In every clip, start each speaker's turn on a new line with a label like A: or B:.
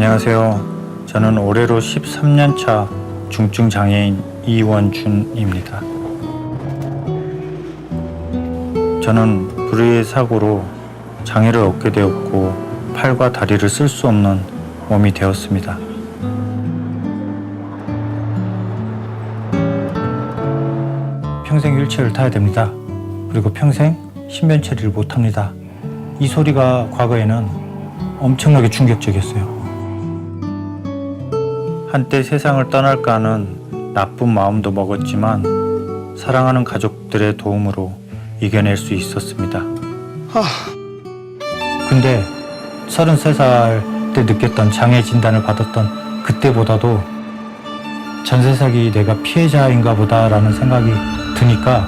A: 안녕하세요. 저는 올해로 13년 차 중증 장애인 이원준입니다. 저는 불의의 사고로 장애를 얻게 되었고 팔과 다리를 쓸 수 없는 몸이 되었습니다. 평생 휠체어를 타야 됩니다. 그리고 평생 신변 처리를 못합니다. 이 소리가 과거에는 엄청나게 충격적이었어요. 한때 세상을 떠날까 하는 나쁜 마음도 먹었지만 사랑하는 가족들의 도움으로 이겨낼 수 있었습니다. 근데 33살 때 느꼈던 장애 진단을 받았던 그때보다도 전세 사기 내가 피해자인가 보다라는 생각이 드니까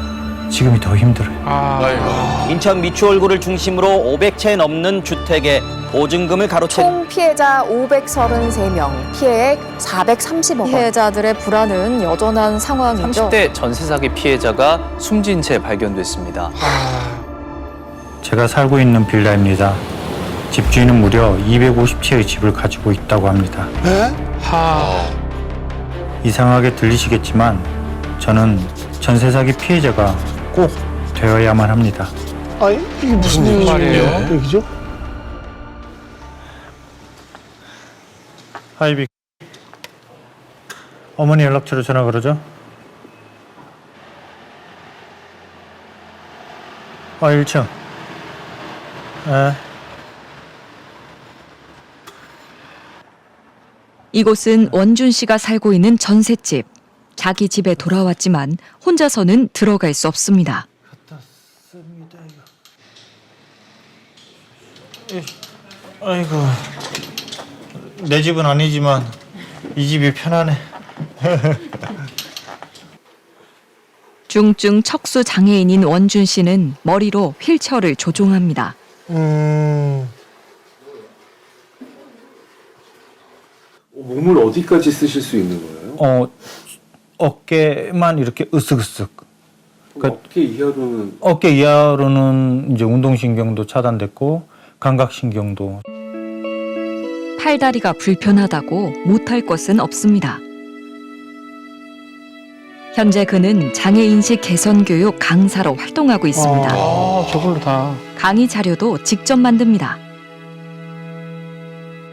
A: 지금이 더 힘들어요.
B: 인천 미추홀구를 중심으로 500채 넘는 주택에 보증금을 가로챈
C: 총 피해자 533명, 피해액 430억 원.
D: 피해자들의 불안은 여전한 상황이죠.
E: 30대 전세 사기 피해자가 숨진 채 발견됐습니다.
A: 제가 살고 있는 빌라입니다. 집주인은 무려 250채의 집을 가지고 있다고 합니다. 이상하게 들리시겠지만 저는 전세 사기 피해자가 꼭 되어야만 합니다.
F: 아니, 이게 무슨 얘기죠?
A: 하이빅. 어머니 연락처로 전화 걸어줘. 1층.
G: 이곳은 원준 씨가 살고 있는 전셋집. 자기 집에 돌아왔지만 혼자서는 들어갈 수 없습니다.
A: 아이고, 내 집은 아니지만 이 집이 편하네.
G: 중증 척수 장애인인 원준 씨는 머리로 휠체어를 조종합니다.
F: 몸을 어디까지 쓰실 수 있는 거예요?
A: 어깨만 이렇게 으쓱으쓱. 그러니까
F: 어깨 이하로는
A: 어깨 이하로는 이제 운동신경도 차단됐고 감각신경도.
G: 팔다리가 불편하다고 못할 것은 없습니다. 현재 그는 장애인식 개선 교육 강사로 활동하고 있습니다.
F: 저걸로 다.
G: 강의 자료도 직접 만듭니다.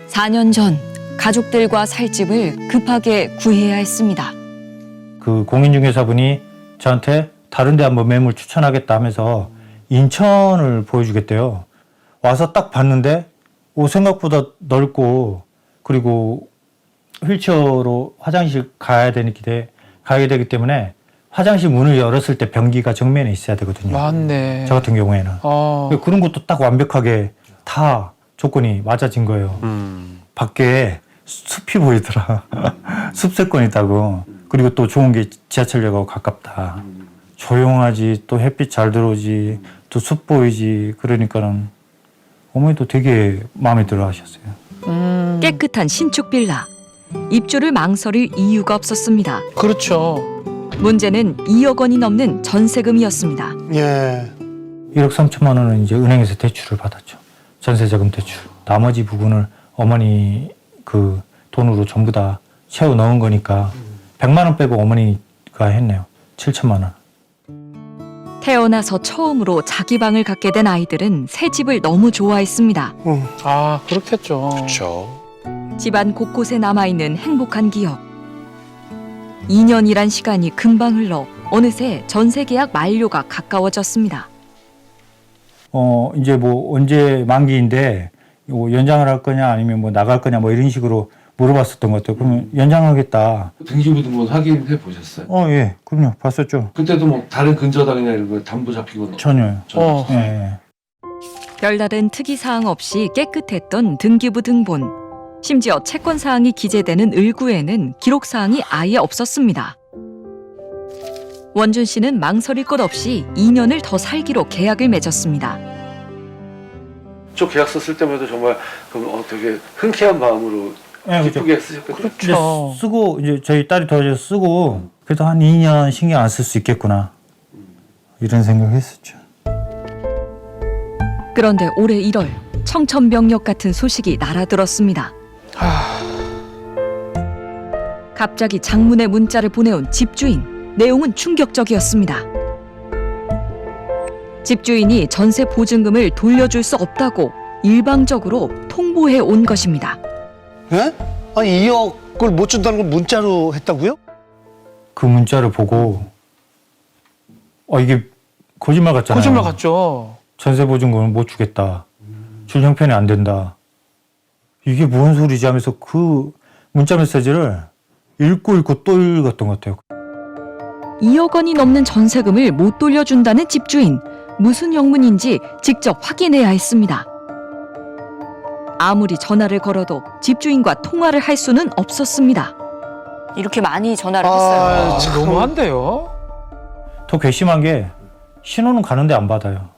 G: 4년 전 가족들과 살 집을 급하게 구해야 했습니다.
A: 그 공인중개사분이 저한테 다른 데 한번 매물 추천하겠다 하면서 인천을 보여주겠대요. 와서 딱 봤는데 생각보다 넓고 그리고 휠체어로 화장실 가야 되기 때문에 화장실 문을 열었을 때 변기가 정면에 있어야 되거든요.
H: 맞네.
A: 저 같은 경우에는. 그런 것도 딱 완벽하게 다 조건이 맞아진 거예요. 밖에 숲이 보이더라. 숲세권 있다고. 그리고 또 좋은 게 지하철역하고 가깝다. 조용하지, 또 햇빛 잘 들어오지, 또 숲 보이지. 그러니까는 어머니도 되게 마음에 들어 하셨어요.
G: 깨끗한 신축 빌라. 입주를 망설일 이유가 없었습니다.
H: 그렇죠.
G: 문제는 2억 원이 넘는 전세금이었습니다.
F: 예.
A: 1억 3천만 원은 이제 은행에서 대출을 받았죠. 전세자금 대출. 나머지 부분을 어머니 그 돈으로 전부 다 채워 넣은 거니까 100만 원 빼고 어머니가 했네요. 7천만 원.
G: 태어나서 처음으로 자기 방을 갖게 된 아이들은 새 집을 너무 좋아했습니다.
H: 그렇겠죠.
E: 그렇죠.
G: 집안 곳곳에 남아있는 행복한 기억. 2년이란 시간이 금방 흘러 어느새 전세 계약 만료가 가까워졌습니다.
A: 이제 뭐 언제 만기인데 뭐 연장을 할 거냐 아니면 뭐 나갈 거냐 뭐 이런 식으로 물어봤었던 것 같아요. 그러면 연장하겠다.
F: 등기부등본 확인해 보셨어요?
A: 예, 그럼요. 봤었죠.
F: 그때도 뭐 다른 근저당이나 이런 거 담보 잡히거나
A: 전혀요.
H: 어.
A: 예.
G: 별다른 특이사항 없이 깨끗했던 등기부 등본. 심지어 채권사항이 기재되는 을구에는 기록사항이 아예 없었습니다. 원준 씨는 망설일 것 없이 2년을 더 살기로 계약을 맺었습니다.
F: 저 계약서 쓸 때마다 정말 되게 흔쾌한 마음으로 기쁘게 쓰셨거든요.
H: 그렇죠.
A: 쓰고 이제 저희 딸이 도와줘서 쓰고 그래도 한 2년 신경 안 쓸 수 있겠구나 이런 생각했었죠.
G: 그런데 올해 1월 청천벽력 같은 소식이 날아들었습니다. 갑자기 장문의 문자를 보내온 집주인. 내용은 충격적이었습니다. 집주인이 전세 보증금을 돌려줄 수 없다고 일방적으로 통보해 온 것입니다.
I: 예? 아니 2억을 못 준다는 걸 문자로 했다고요?
A: 그 문자를 보고 이게 거짓말 같잖아요.
H: 거짓말 같죠.
A: 전세 보증금을 못 주겠다. 줄 형편이 안 된다. 이게 무슨 소리지 하면서 그 문자 메시지를 읽고 또 읽었던 것 같아요.
G: 2억 원이 넘는 전세금을 못 돌려준다는 집주인. 무슨 영문인지 직접 확인해야 했습니다. 아무리 전화를 걸어도 집주인과 통화를 할 수는 없었습니다.
D: 이렇게 많이 전화를 했어요.
I: 참.
H: 너무한데요.
A: 더 괘씸한 게 신호는 가는데 안 받아요.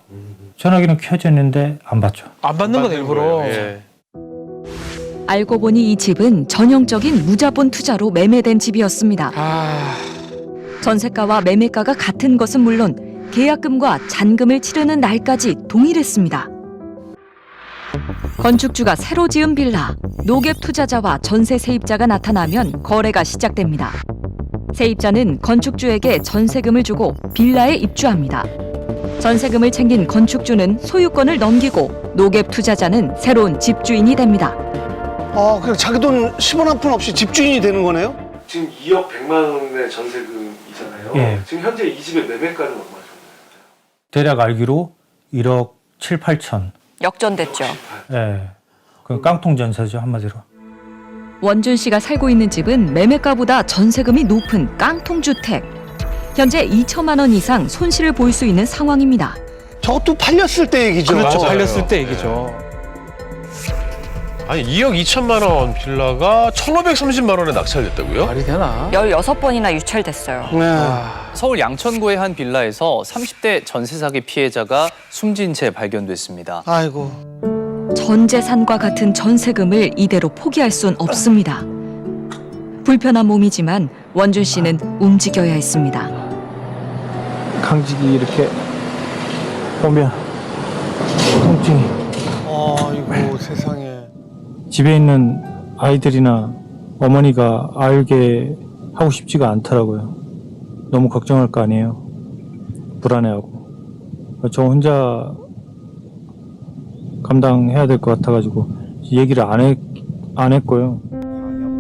A: 전화기는 켜져 있는데 안 받죠.
H: 안 받는 건 일부러.
F: 예.
G: 알고 보니 이 집은 전형적인 무자본 투자로 매매된 집이었습니다.
H: 아,
G: 전세가와 매매가가 같은 것은 물론 계약금과 잔금을 치르는 날까지 동일했습니다. 건축주가 새로 지은 빌라, 노갭 투자자와 전세 세입자가 나타나면 거래가 시작됩니다. 세입자는 건축주에게 전세금을 주고 빌라에 입주합니다. 전세금을 챙긴 건축주는 소유권을 넘기고 노갭 투자자는 새로운 집주인이 됩니다.
I: 그냥 자기 돈 10원 한 푼 없이 집주인이 되는 거네요?
F: 지금 2억 100만 원의 전세금이잖아요.
A: 예.
F: 지금 현재 이 집의 매매가는 얼마 정도?
A: 대략 알기로 1억 7, 8천.
D: 역전됐죠.
A: 예. 그 깡통 전세죠, 한마디로.
G: 원준 씨가 살고 있는 집은 매매가보다 전세금이 높은 깡통주택. 현재 2천만 원 이상 손실을 볼 수 있는 상황입니다.
I: 저것도 팔렸을 때 얘기죠.
H: 그렇죠.
F: 맞아요.
H: 팔렸을 때 얘기죠.
J: 아니 2억 2천만 원 빌라가 1,530만 원에 낙찰됐다고요?
H: 말이 되나?
D: 16번이나 유찰됐어요.
I: 네.
E: 서울 양천구의 한 빌라에서 30대 전세 사기 피해자가 숨진 채 발견됐습니다.
I: 아이고.
G: 전 재산과 같은 전세금을 이대로 포기할 순 없습니다. 불편한 몸이지만 원준 씨는 움직여야 했습니다.
A: 강직이 이렇게 오면 통증이.
I: 아이고 세상에.
A: 집에 있는 아이들이나 어머니가 알게 하고 싶지가 않더라고요. 너무 걱정할 거 아니에요. 불안해하고. 저 혼자 감당해야 될 것 같아가지고 얘기를 안 했고요.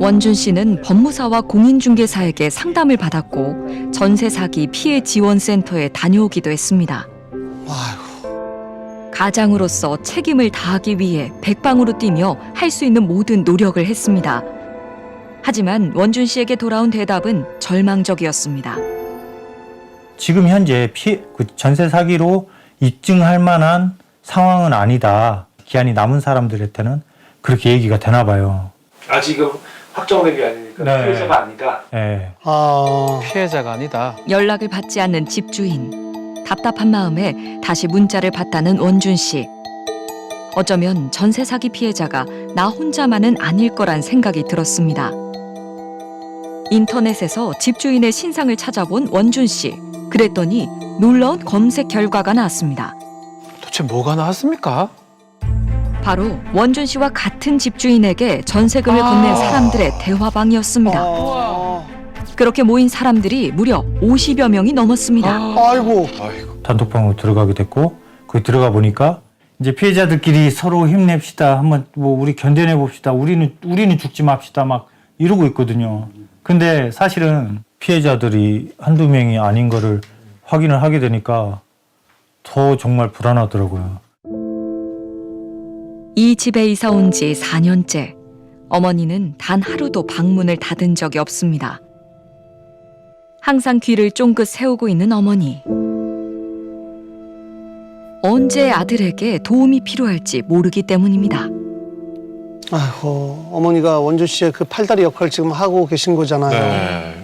G: 원준 씨는 법무사와 공인중개사에게 상담을 받았고 전세 사기 피해 지원센터에 다녀오기도 했습니다.
I: 아이고.
G: 가장으로서 책임을 다하기 위해 백방으로 뛰며 할 수 있는 모든 노력을 했습니다. 하지만 원준 씨에게 돌아온 대답은 절망적이었습니다.
A: 지금 현재 그 전세 사기로 입증할 만한 상황은 아니다. 기한이 남은 사람들한테는 그렇게 얘기가 되나 봐요.
F: 아직은 확정된 게 아니니까
A: 네.
F: 피해자가 아니다.
A: 예.
H: 피해자가 아니다.
G: 연락을 받지 않는 집주인. 답답한 마음에 다시 문자를 받다는 원준 씨. 어쩌면 전세 사기 피해자가 나 혼자만은 아닐 거란 생각이 들었습니다. 인터넷에서 집주인의 신상을 찾아본 원준 씨. 그랬더니 놀라운 검색 결과가 나왔습니다.
H: 도대체 뭐가 나왔습니까?
G: 바로 원준 씨와 같은 집주인에게 전세금을 건넨 사람들의 대화방이었습니다. 그렇게 모인 사람들이 무려 50여 명이 넘었습니다.
I: 아이고.
A: 단톡방으로 들어가게 됐고 거기 들어가 보니까 이제 피해자들끼리 서로 힘냅시다. 한번 우리 견뎌내 봅시다. 우리는 죽지 맙시다. 막 이러고 있거든요. 근데 사실은 피해자들이 한두 명이 아닌 거를 확인을 하게 되니까 더 정말 불안하더라고요.
G: 이 집에 이사 온 지 4년째. 어머니는 단 하루도 방문을 닫은 적이 없습니다. 항상 귀를 쫑긋 세우고 있는 어머니. 언제 아들에게 도움이 필요할지 모르기 때문입니다.
I: 아이고 어머니가 원준 씨의 그 팔다리 역할을 지금 하고 계신 거잖아요.
J: 네.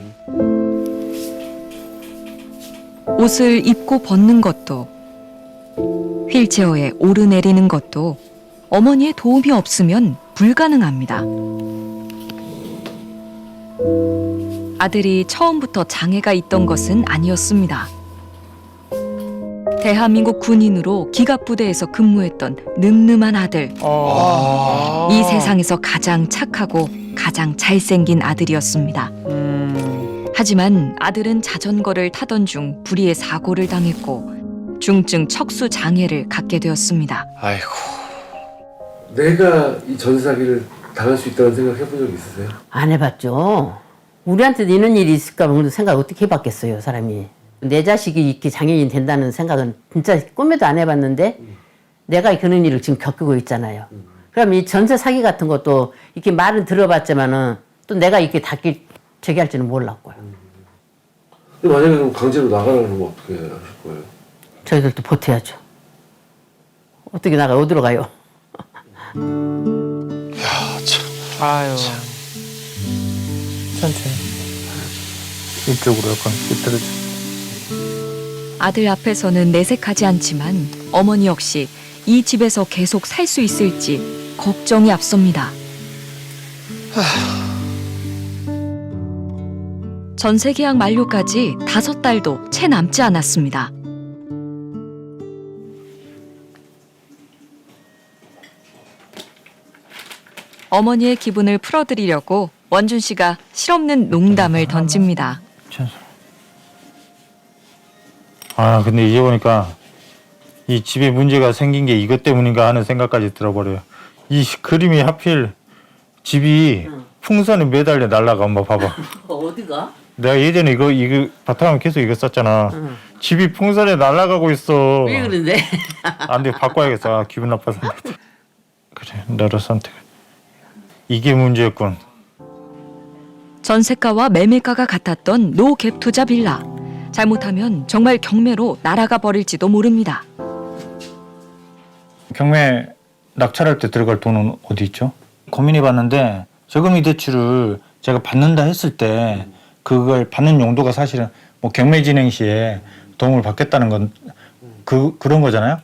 G: 옷을 입고 벗는 것도, 휠체어에 오르내리는 것도 어머니의 도움이 없으면 불가능합니다. 아들이 처음부터 장애가 있던 것은 아니었습니다. 대한민국 군인으로 기갑부대에서 근무했던 늠름한 아들. 이 세상에서 가장 착하고 가장 잘생긴 아들이었습니다. 하지만 아들은 자전거를 타던 중 불의의 사고를 당했고 중증 척수 장애를 갖게 되었습니다.
H: 아이고.
F: 내가 이 전세 사기를 당할 수 있다는 생각 해본 적 있으세요?
K: 안 해봤죠. 우리한테도 이런 일이 있을까 봐 생각 어떻게 해봤겠어요, 사람이. 내 자식이 이렇게 장애인 된다는 생각은 진짜 꿈에도 안 해봤는데 내가 그런 일을 지금 겪고 있잖아요. 그럼 이 전세 사기 같은 것도 이렇게 말은 들어봤지만은 또 내가 이렇게 저기 할지는 몰랐고요.
F: 근데 만약에 그럼 강제로 나가라는 거 어떻게 하실 거예요?
K: 저희들도 보태야죠. 어떻게 나가 어디로 가요?
H: 아유.
A: 천천히. 이쪽으로 약간 삐뚤어져.
G: 아들 앞에서는 내색하지 않지만 어머니 역시 이 집에서 계속 살 수 있을지 걱정이 앞섭니다. 전세 계약 만료까지 5달도 채 남지 않았습니다. 어머니의 기분을 풀어드리려고 원준 씨가 실없는 농담을 던집니다.
A: 아, 근데 이제 보니까 이 집에 문제가 생긴 게 이것 때문인가 하는 생각까지 들어버려요. 이 그림이 하필 집이 풍선에 매달려 날라가. 엄마 봐봐.
K: 어디가?
A: 내가 예전에 이거 바탕화면 계속 이거 썼잖아. 집이 풍선에 날아가고 있어.
K: 왜 그런데?
A: 안 돼, 바꿔야겠어. 아, 기분 나빠서. 그래, 너를 선택. 이게 문제였군.
G: 전세가와 매매가가 같았던 노갭 투자 빌라. 잘못하면 정말 경매로 날아가 버릴지도 모릅니다.
A: 경매 낙찰할 때 들어갈 돈은 어디 있죠? 고민해봤는데 저금리 대출을 제가 받는다 했을 때 그걸 받는 용도가 사실은 뭐 경매 진행 시에 도움을 받겠다는 건 그런 거잖아요.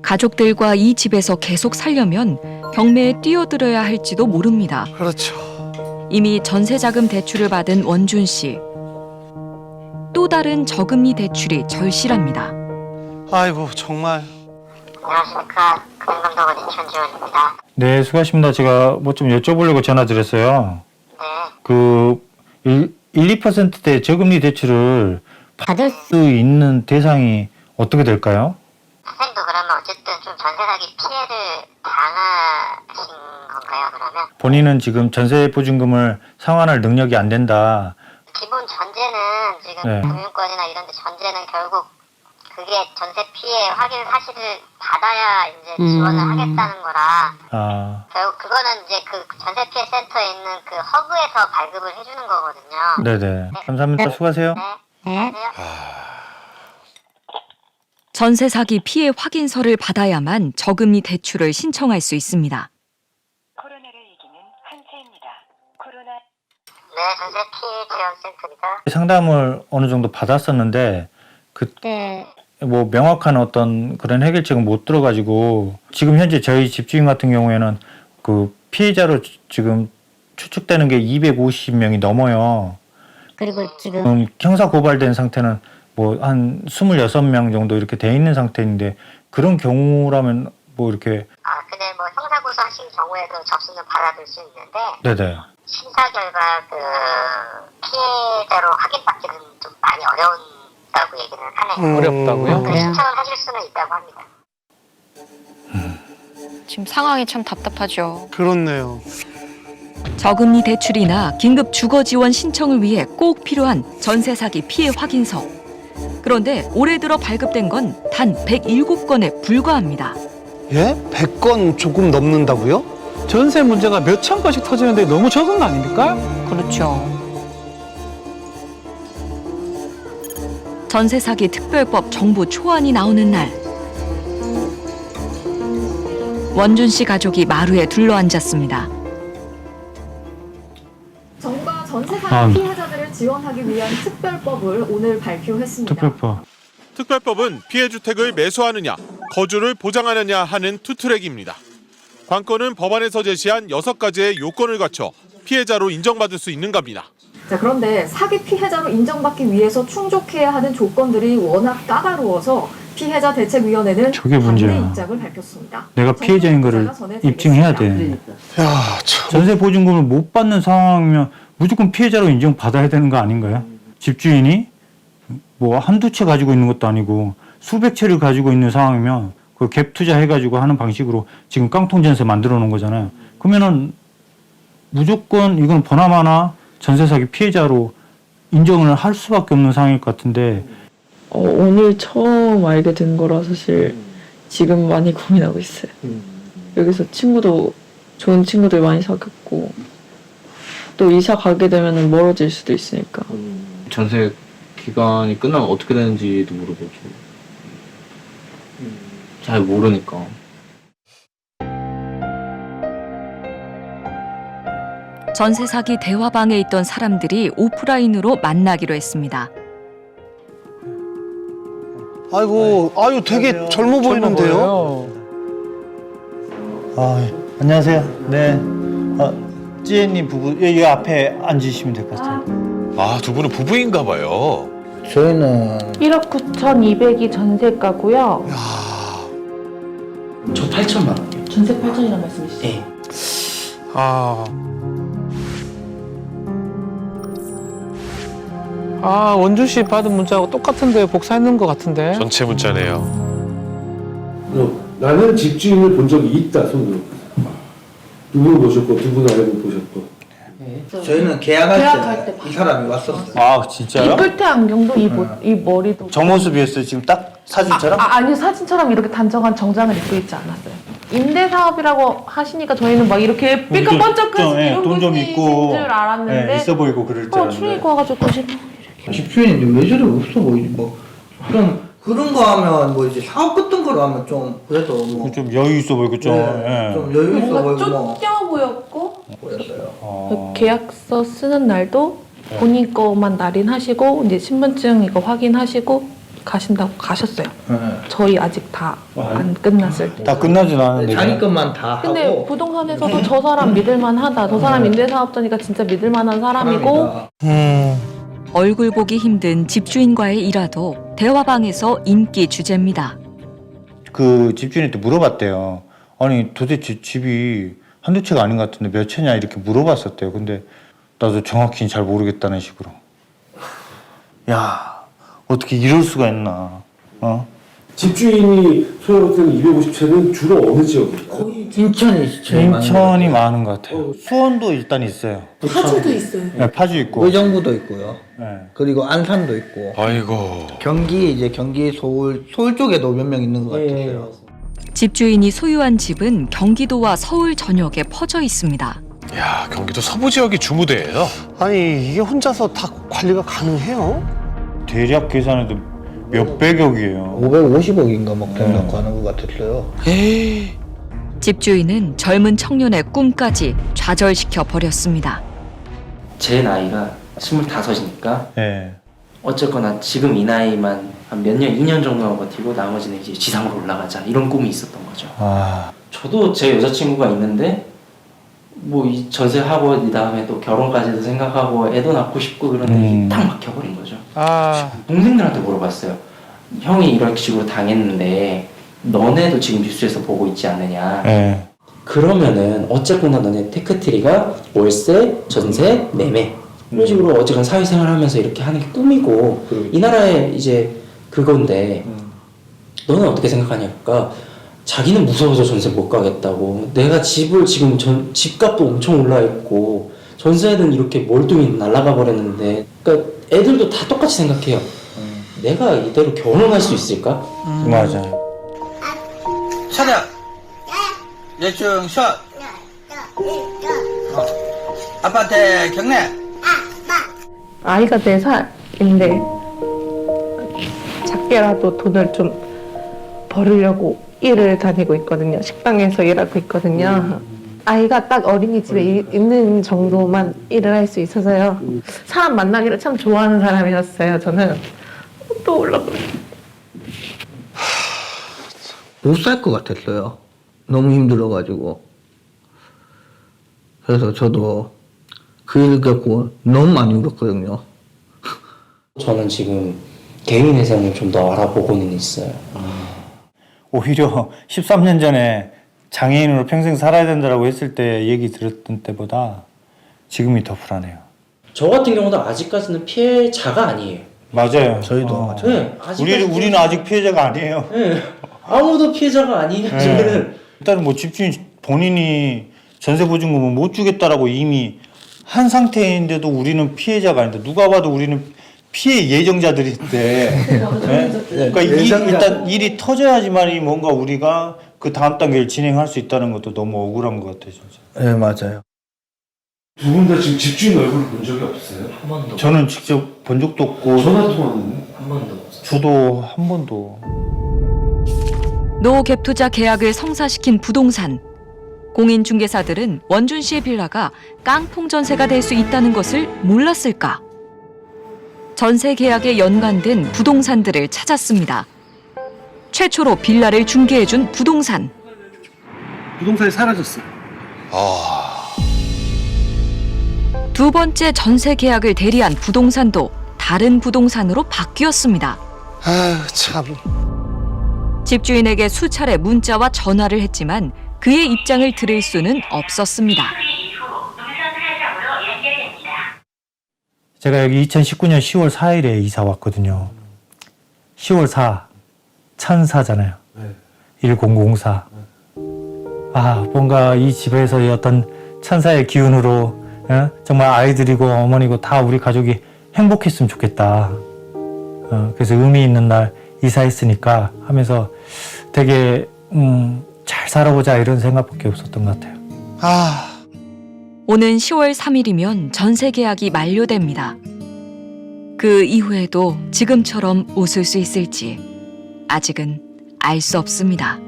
G: 가족들과 이 집에서 계속 살려면 경매에 뛰어들어야 할지도 모릅니다.
H: 그렇죠.
G: 이미 전세자금 대출을 받은 원준 씨. 또 다른 저금리 대출이 절실합니다.
I: 아이고 정말.
L: 안녕하십니까. 금감독원 이천지원입니다.
A: 네, 수고하십니다. 제가 뭐 좀 여쭤보려고 전화드렸어요.
L: 네.
A: 그 2%대 저금리 대출을 받을 수 있는 대상이 어떻게 될까요?
L: 선생님도 그러면 어쨌든 좀 전세 사기 피해를 당하신 건가요, 그러면?
A: 본인은 지금 전세 보증금을 상환할 능력이 안 된다.
L: 기본 전제는 지금
A: 네.
L: 금융권이나 이런 데 전제는 결국 그게 전세 피해 확인 사실을 받아야 이제 지원을 하겠다는 거라
A: 아,
L: 결국 그거는 이제 그 전세 피해 센터에 있는 그 허브에서 발급을 해주는 거거든요.
A: 네네. 감사합니다. 수고하세요.
L: 네. 안녕하세요.
G: 전세 사기 피해 확인서를 받아야만 저금리 대출을 신청할 수 있습니다.
L: 코로나를 이기는 한세입니다. 코로나. 네, 전세 피해 지원센터입니다.
A: 상담을 어느 정도 받았었는데
L: 네.
A: 뭐 명확한 어떤 그런 해결책은 못 들어가지고 지금 현재 저희 집주인 같은 경우에는 그 피해자로 지금 추측되는 게 250명이 넘어요.
L: 그리고 지금
A: 형사 고발된 상태는 뭐 한 26명 정도 이렇게 돼 있는 상태인데 그런 경우라면 뭐 이렇게
L: 근데 뭐 형사 고소하신 경우에도 접수는 받아들 수 있는데
A: 네네.
L: 심사 결과 그 피해자로 확인받기는 좀 많이 어려운다고 얘기는 하네요.
H: 어렵다고요?
L: 그 신청을 하실 수는 있다고 합니다.
D: 지금 상황이 참 답답하죠.
I: 그렇네요.
G: 저금리 대출이나 긴급 주거 지원 신청을 위해 꼭 필요한 전세 사기 피해 확인서. 그런데 올해 들어 발급된 건 단 107건에 불과합니다.
I: 예? 100건 조금 넘는다고요?
H: 전세 문제가 몇천 건씩 터지는데 너무 적은 거 아닙니까?
D: 그렇죠.
G: 전세 사기 특별법 정부 초안이 나오는 날. 원준 씨 가족이 마루에 둘러앉았습니다.
C: 정부가 전세 사기 피해자들을 지원하기 위한 특별법을 오늘 발표했습니다.
A: 특별법.
J: 특별법은 피해 주택을 매수하느냐, 거주를 보장하느냐 하는 투트랙입니다. 관건은 법안에서 제시한 6가지의 요건을 갖춰 피해자로 인정받을 수 있는 겁니다.
C: 자, 그런데 사기 피해자로 인정받기 위해서 충족해야 하는 조건들이 워낙 까다로워서 피해자 대책위원회는
A: 저게 문제야.
C: 반대 입장을 밝혔습니다.
A: 내가 피해자인 거를 입증해야 돼.
I: 야, 참.
A: 전세 보증금을 못 받는 상황이면 무조건 피해자로 인정받아야 되는 거 아닌가요? 집주인이 뭐 한두 채 가지고 있는 것도 아니고 수백 채를 가지고 있는 상황이면 그 갭 투자해가지고 하는 방식으로 지금 깡통 전세 만들어 놓은 거잖아요. 그러면은 무조건 이건 보나마나 전세 사기 피해자로 인정을 할 수밖에 없는 상황일 것 같은데.
M: 오늘 처음 알게 된 거라 사실 지금 많이 고민하고 있어요. 여기서 좋은 친구들 많이 사귀었고 또 이사 가게 되면 멀어질 수도 있으니까.
N: 전세 기간이 끝나면 어떻게 되는지도 모르고 잘 모르니까.
G: 전세 사기 대화방에 있던 사람들이 오프라인으로 만나기로 했습니다.
I: 아이고, 아유 되게 젊어 보이는데요.
A: 안녕하세요. 네. 찌혜님 부부 여기 앞에 앉으시면 될 것 같아요.
J: 아, 두 분은 부부인가 봐요.
A: 저희는
M: 1억 9,200이 전세가고요.
B: 저 8천만 원이요.
M: 전세 8천이란 말씀이시죠?
B: 네.
H: 원주 씨 받은 문자하고 똑같은데 복사했는 것 같은데.
J: 전체 문자네요.
F: 나는 집주인을 본 적이 있다 손으로. 두 분 보셨고 두 분 알고 보셨고.
B: 저희는 계약할 때 이 사람이 왔었어요.
A: 아 진짜요?
M: 이 뿔테 안경도 이 머리도.
A: 저 모습이었어요 지금 딱 사진처럼?
M: 아니 사진처럼 이렇게 단정한 정장을 입고 있지 않았어요. 임대 사업이라고 하시니까 저희는 막 이렇게 삐까 번쩍한 이런
A: 돈 좀
M: 분이신
A: 있고
M: 줄 알았는데
A: 있어 보이고 그럴 줄 알았는데.
M: 출입 와가지고
B: 집주인인데 왜 저래 없어 보이지? 좀 그런 거 하면 뭐 이제 사업 같은 거로 하면 좀 그래도 뭐
A: 좀 여유 있어 보이고 좀.
B: 좀 여유 있어
M: 뭔가
B: 보이고 뭐
M: 쫓겨 보였고
B: 보였어요.
M: 계약서 쓰는 날도 본인 거만 날인하시고 이제 신분증 이거 확인하시고 가신다고 가셨어요. 저희 아직 다 안 끝났을 때.
A: 다 끝나진 않았는데.
B: 자기 것만 다
M: 근데
B: 하고.
M: 부동산에서도 저 사람 믿을만하다. 저 사람 임대사업자니까 진짜 믿을만한 사람이고.
G: 얼굴 보기 힘든 집주인과의 일화도 대화방에서 인기 주제입니다.
A: 그 집주인한테 물어봤대요. 아니 도대체 집이 한두 채가 아닌 것 같은데 몇 채냐 이렇게 물어봤었대요. 근데 나도 정확히는 잘 모르겠다는 식으로. 야 어떻게 이럴 수가 있나.
F: 집주인이 소유할 때는 250채는 주로 어느 지역일까요?
A: 인천이 많은 것 같아요. 수원도 일단 있어요.
M: 파주도 있어요.
A: 네, 파주 있고.
B: 의정부도 있고요.
A: 네.
B: 그리고 안산도 있고.
J: 아이고.
B: 경기 서울 쪽에도 몇 명 있는 것 같아요.
G: 집주인이 소유한 집은 경기도와 서울 전역에 퍼져 있습니다.
J: 야, 경기도 서부 지역이 주무대예요.
I: 아니 이게 혼자서 다 관리가 가능해요?
A: 대략 계산해도 몇백억이에요.
B: 550억인가 막 된다고 하는 것 같았어요.
G: 집주인은 젊은 청년의 꿈까지 좌절시켜 버렸습니다.
O: 제 나이가 25이니까
A: 네.
O: 어쨌거나 지금 이 나이만 한 몇 년, 2년 정도만 버티고 나머지는 이제 지상으로 올라가자 이런 꿈이 있었던 거죠. 저도 제 여자친구가 있는데 뭐 이 전세하고 이 다음에 또 결혼까지도 생각하고 애도 낳고 싶고 그런데 이게 딱 막혀버린 거죠. 동생들한테 물어봤어요. 형이 이런 식으로 당했는데 너네도 지금 뉴스에서 보고 있지 않느냐.
A: 네.
O: 그러면은 어쨌거나 너네 테크트리가 월세, 전세, 매매 이런 식으로 어쨌든 사회생활하면서 이렇게 하는 게 꿈이고 이 나라의 이제 그건데 너는 어떻게 생각하냐니까 자기는 무서워서 전세 못 가겠다고. 내가 집을 지금 집값도 엄청 올라 있고 전세는 이렇게 멀뚱히 날아가 버렸는데 그러니까 애들도 다 똑같이 생각해요. 내가 이대로 결혼할 수 있을까?
A: 맞아요.
B: 차렷. 예충 샷. 아빠한테 경례.
M: 아이가 4살인데 작게라도 돈을 좀 벌으려고 일을 다니고 있거든요. 식당에서 일하고 있거든요. 아이가 딱 어린이집에 있는 정도만 일을 할 수 있어서요. 사람 만나기를 참 좋아하는 사람이었어요. 저는 또 올라가.
B: 못 살 것 같았어요. 너무 힘들어가지고. 그래서 저도 그 일 겪고 너무 많이 울었거든요.
O: 저는 지금 개인 회생을 좀 더 알아보고는 있어요.
A: 오히려 13년 전에 장애인으로 평생 살아야 된다고 했을 때 얘기 들었던 때보다 지금이 더 불안해요.
O: 저 같은 경우도 아직까지는 피해자가 아니에요.
A: 맞아요.
I: 저희도
O: 네,
A: 우리는 아직 피해자가 아니에요.
O: 네, 아무도 피해자가 아니에요.
A: 네.
O: 저는
A: 일단은 뭐 집주인 본인이 전세보증금을 못 주겠다라고 이미 한 상태인데도 우리는 피해자가 아닌데 누가 봐도 우리는 피해 예정자들인데 네? 그러니까 일단 일이 터져야지만이 뭔가 우리가 그 다음 단계를 진행할 수 있다는 것도 너무 억울한 것 같아요 진짜.
I: 네, 맞아요.
F: 두 분 다 지금 집주인 얼굴을 본 적이 없어요?
O: 한 번도.
A: 저는 직접 본 적도 없고
F: 전화 통화는
O: 한 번도 없어요.
A: 저도 한 번도.
G: 노 갭투자 계약을 성사시킨 부동산. 공인중개사들은 원준 씨의 빌라가 깡통 전세가 될 수 있다는 것을 몰랐을까? 전세 계약에 연관된 부동산들을 찾았습니다. 최초로 빌라를 중개해준 부동산.
F: 부동산이 사라졌어요.
G: 두 번째 전세 계약을 대리한 부동산도 다른 부동산으로 바뀌었습니다.
I: 아, 참.
G: 집주인에게 수차례 문자와 전화를 했지만 그의 입장을 들을 수는 없었습니다.
A: 제가 여기 2019년 10월 4일에 이사 왔거든요. 10월 4, 천사잖아요. 1004. 아, 뭔가 이 집에서의 어떤 천사의 기운으로 정말 아이들이고 어머니고 다 우리 가족이 행복했으면 좋겠다. 그래서 의미 있는 날 이사했으니까 하면서 되게 잘 살아보자 이런 생각밖에 없었던 것 같아요.
G: 오는 10월 3일이면 전세 계약이 만료됩니다. 그 이후에도 지금처럼 웃을 수 있을지 아직은 알 수 없습니다.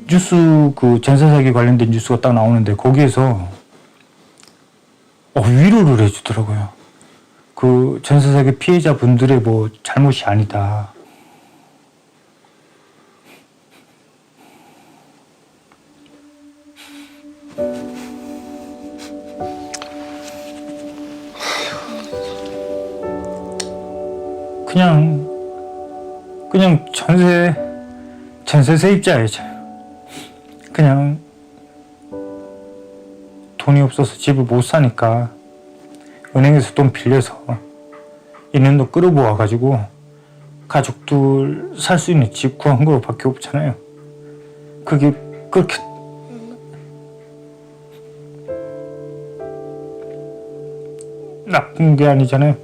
A: 뉴스 그 전세 사기 관련된 뉴스가 딱 나오는데 거기에서 위로를 해주더라고요. 그 전세 사기 피해자분들의 뭐 잘못이 아니다. 그냥 전세 세입자예요. 그냥 돈이 없어서 집을 못 사니까 은행에서 돈 빌려서 있는 돈 끌어모아가지고 가족들 살 수 있는 집 구한 거밖에 없잖아요. 그게 그렇게 나쁜 게 아니잖아요.